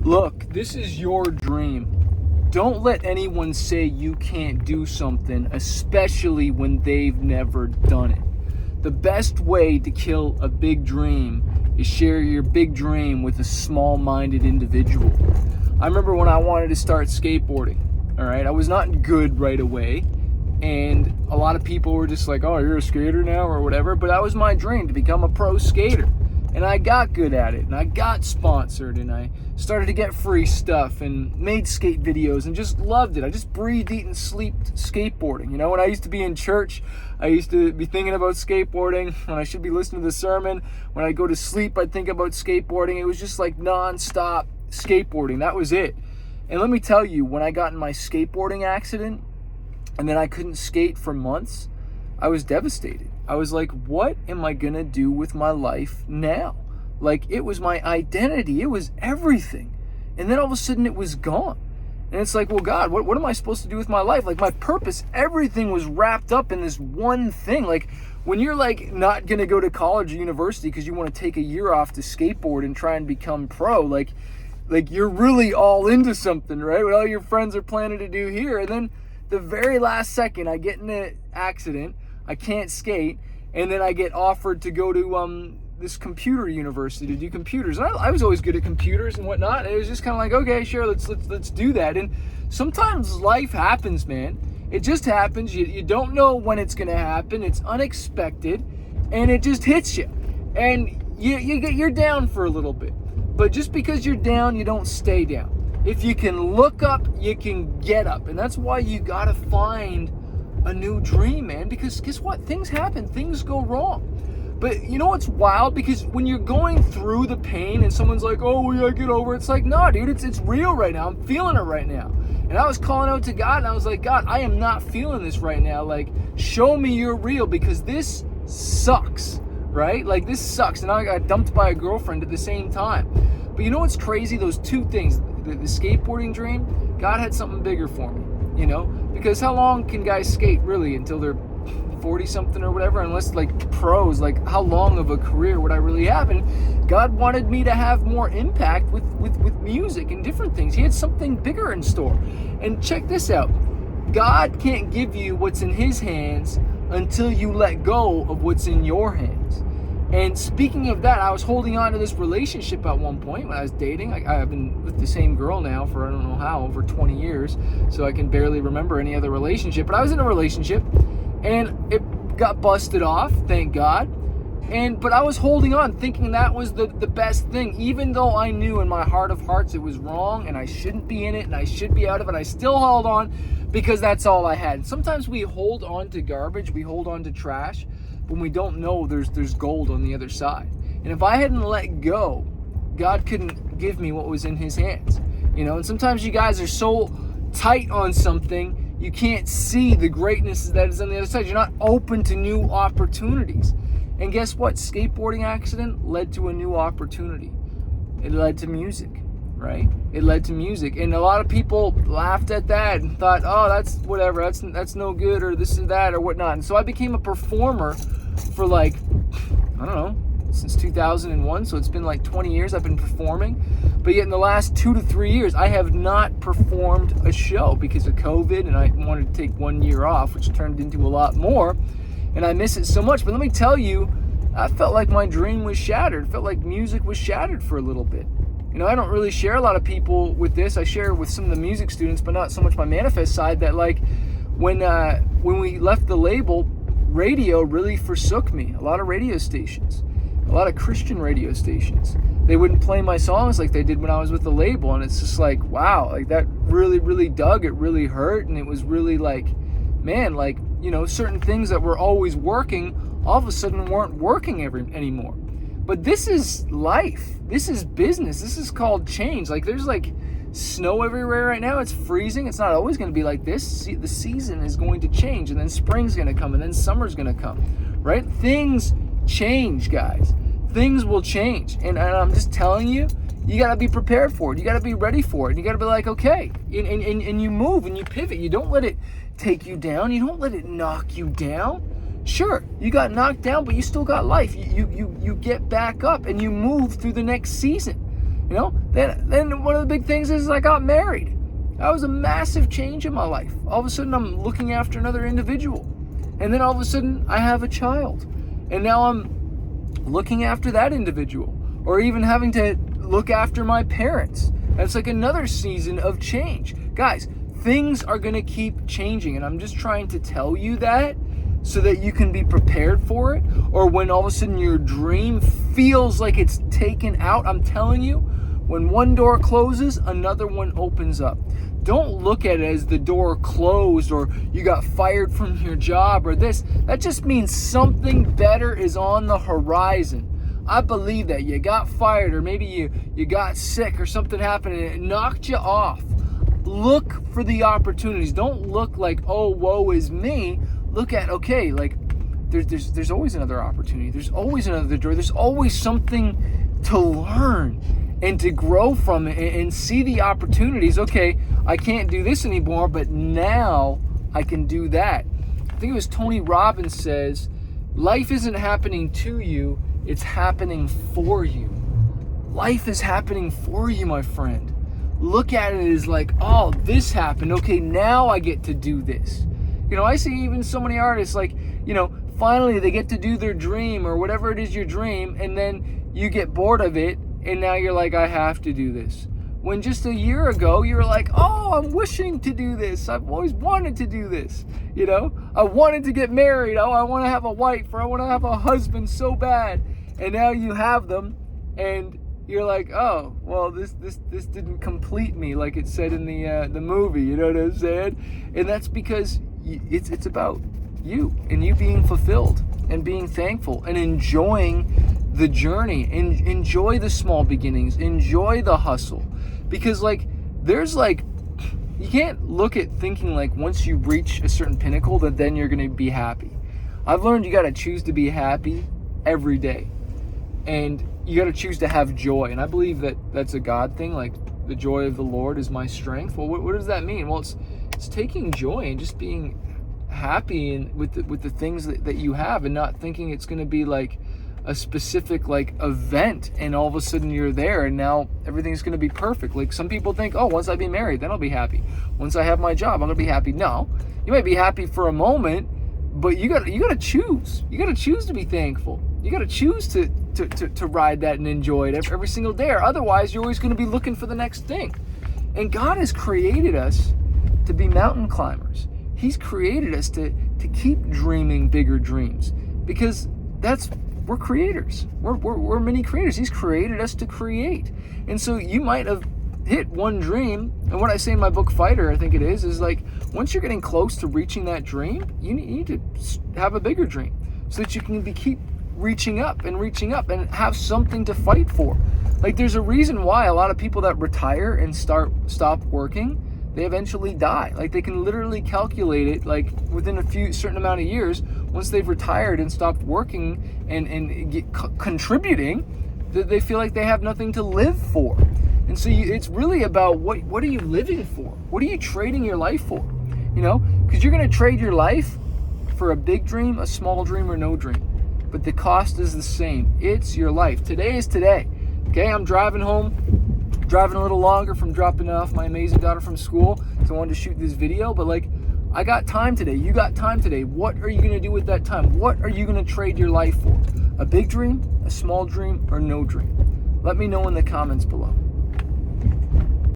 Look, this is your dream. Don't let anyone say you can't do something, especially when they've never done it. The best way to kill a big dream is share your big dream with a small-minded individual. I remember when I wanted to start skateboarding, all right? I was not good right away, and a lot of people were just like, oh, you're a skater now or whatever, but that was my dream, to become a pro skater. And I got good at it, and I got sponsored, and I started to get free stuff and made skate videos and just loved it. I just breathed, eat, and slept skateboarding. You know, when I used to be in church, I used to be thinking about skateboarding. When I should be listening to the sermon, when I go to sleep, I'd think about skateboarding. It was just like non-stop skateboarding. That was it. And let me tell you, when I got in my skateboarding accident and then I couldn't skate for months, I was devastated. I was like, what am I gonna do with my life now? Like, it was my identity. It was everything. And then all of a sudden it was gone. And it's like, well, God, what am I supposed to do with my life? Like, my purpose, everything was wrapped up in this one thing. Like, when you're like not gonna go to college or university because you want to take a year off to skateboard and try and become pro, like you're really all into something, right? What all your friends are planning to do here. And then the very last second, I get in an accident, I can't skate, and then I get offered to go to this computer university to do computers. And I was always good at computers and whatnot. And it was just kind of like, okay, sure, let's do that. And sometimes life happens, man. It just happens. You don't know when it's gonna happen. It's unexpected, and it just hits you. And you're down for a little bit. But just because you're down, you don't stay down. If you can look up, you can get up. And that's why you gotta find a new dream, man, because guess what? Things happen, things go wrong. But you know what's wild? Because when you're going through the pain and someone's like, oh, we gotta get over it, it's like, no, dude, it's real right now. I'm feeling it right now. And I was calling out to God, and I was like, God, I am not feeling this right now. Like, show me you're real, because this sucks, right? Like, this sucks. And I got dumped by a girlfriend at the same time. But you know what's crazy? Those two things, the skateboarding dream, God had something bigger for me, you know? Because how long can guys skate, really, until they're 40-something or whatever? Unless, like, pros, like, how long of a career would I really have? And God wanted me to have more impact with music and different things. He had something bigger in store. And check this out. God can't give you what's in his hands until you let go of what's in your hands. And speaking of that, I was holding on to this relationship at one point when I was dating. I've been with the same girl now for I don't know how, over 20 years, so I can barely remember any other relationship. But I was in a relationship, and it got busted off, thank God. But I was holding on, thinking that was the best thing, even though I knew in my heart of hearts it was wrong, and I shouldn't be in it, and I should be out of it. I still held on because that's all I had. Sometimes we hold on to garbage, we hold on to trash, when we don't know there's gold on the other side. And if I hadn't let go, God couldn't give me what was in his hands. You know, and sometimes you guys are so tight on something, you can't see the greatness that is on the other side. You're not open to new opportunities. And guess what? Skateboarding accident led to a new opportunity. It led to music, right? It led to music. And a lot of people laughed at that and thought, oh, that's whatever, that's no good, or this or that or whatnot. And so I became a performer for like, I don't know, since 2001. So it's been like 20 years I've been performing. But yet in the last 2 to 3 years, I have not performed a show because of COVID, and I wanted to take 1 year off, which turned into a lot more. And I miss it so much. But let me tell you, I felt like my dream was shattered. It felt like music was shattered for a little bit. You know, I don't really share a lot of people with this. I share with some of the music students, but not so much my manifest side, that like when we left the label, radio really forsook me. A lot of radio stations, a lot of Christian radio stations, they wouldn't play my songs like they did when I was with the label. And it's just like, wow, like that really, really dug. It really hurt. And it was really like, man, like, you know, certain things that were always working all of a sudden weren't working anymore. But this is life. This is business. This is called change. Like, there's like snow everywhere right now. It's freezing. It's not always going to be like this. The season is going to change, and then spring's going to come, and then summer's going to come, right? Things change, guys. Things will change. And I'm just telling you, you got to be prepared for it. You got to be ready for it. And you got to be like, okay. And you move and you pivot. You don't let it take you down. You don't let it knock you down. Sure, you got knocked down, but you still got life. You get back up and you move through the next season. You know, Then one of the big things is I got married. That was a massive change in my life. All of a sudden, I'm looking after another individual. And then all of a sudden, I have a child. And now I'm looking after that individual. Or even having to look after my parents. That's like another season of change. Guys, things are going to keep changing. And I'm just trying to tell you that so that you can be prepared for it. Or when all of a sudden your dream feels like it's taken out, I'm telling you, when one door closes, another one opens up. Don't look at it as the door closed or you got fired from your job or this. That just means something better is on the horizon. I believe that. You got fired, or maybe you got sick or something happened and it knocked you off. Look for the opportunities. Don't look like, oh, woe is me. Look at, okay, like there's always another opportunity. There's always another door. There's always something to learn and to grow from it and see the opportunities. Okay, I can't do this anymore, but now I can do that. I think it was Tony Robbins says, life isn't happening to you, it's happening for you. Life is happening for you, my friend. Look at it as like, oh, this happened. Okay, now I get to do this. You know, I see even so many artists like, you know, finally they get to do their dream or whatever it is your dream, and then you get bored of it, and now you're like, I have to do this. When just a year ago, you were like, oh, I'm wishing to do this. I've always wanted to do this. You know, I wanted to get married. Oh, I want to have a wife, or I want to have a husband so bad. And now you have them, and you're like, oh, well, this didn't complete me like it said in the movie. You know what I'm saying? And that's because it's about you and you being fulfilled and being thankful and enjoying the journey, and enjoy the small beginnings, enjoy the hustle. Because like there's like, you can't look at thinking like once you reach a certain pinnacle that then you're going to be happy. I've learned you got to choose to be happy every day, and you got to choose to have joy. And I believe that that's a God thing. Like the joy of the Lord is my strength. Well, what does that mean? Well, it's taking joy and just being happy and with the things that you have, and not thinking it's going to be like a specific like event and all of a sudden you're there and now everything's going to be perfect. Like some people think, oh, once I be married, then I'll be happy. Once I have my job, I'm going to be happy. No, you might be happy for a moment, but you got to choose. You got to choose to be thankful. You got to choose to ride that and enjoy it every single day, or otherwise you're always going to be looking for the next thing. And God has created us to be mountain climbers. He's created us to keep dreaming bigger dreams, because we're creators. We're mini creators. He's created us to create. And so you might have hit one dream, and what I say in my book Fighter, I think it is like once you're getting close to reaching that dream, you need to have a bigger dream so that you can keep reaching up and have something to fight for. Like there's a reason why a lot of people that retire and stop working, they eventually die. Like they can literally calculate it like within a certain amount of years, once they've retired and stopped working and contributing, that they feel like they have nothing to live for. And so it's really about what are you living for? What are you trading your life for? You know, because you're going to trade your life for a big dream, a small dream, or no dream. But the cost is the same. It's your life. Today is today. Okay, I'm driving home, driving a little longer from dropping off my amazing daughter from school, so I wanted to shoot this video. But like, I got time today. You got time today. What are you going to do with that time? What are you going to trade your life for? A big dream, a small dream, or no dream? Let me know in the comments below.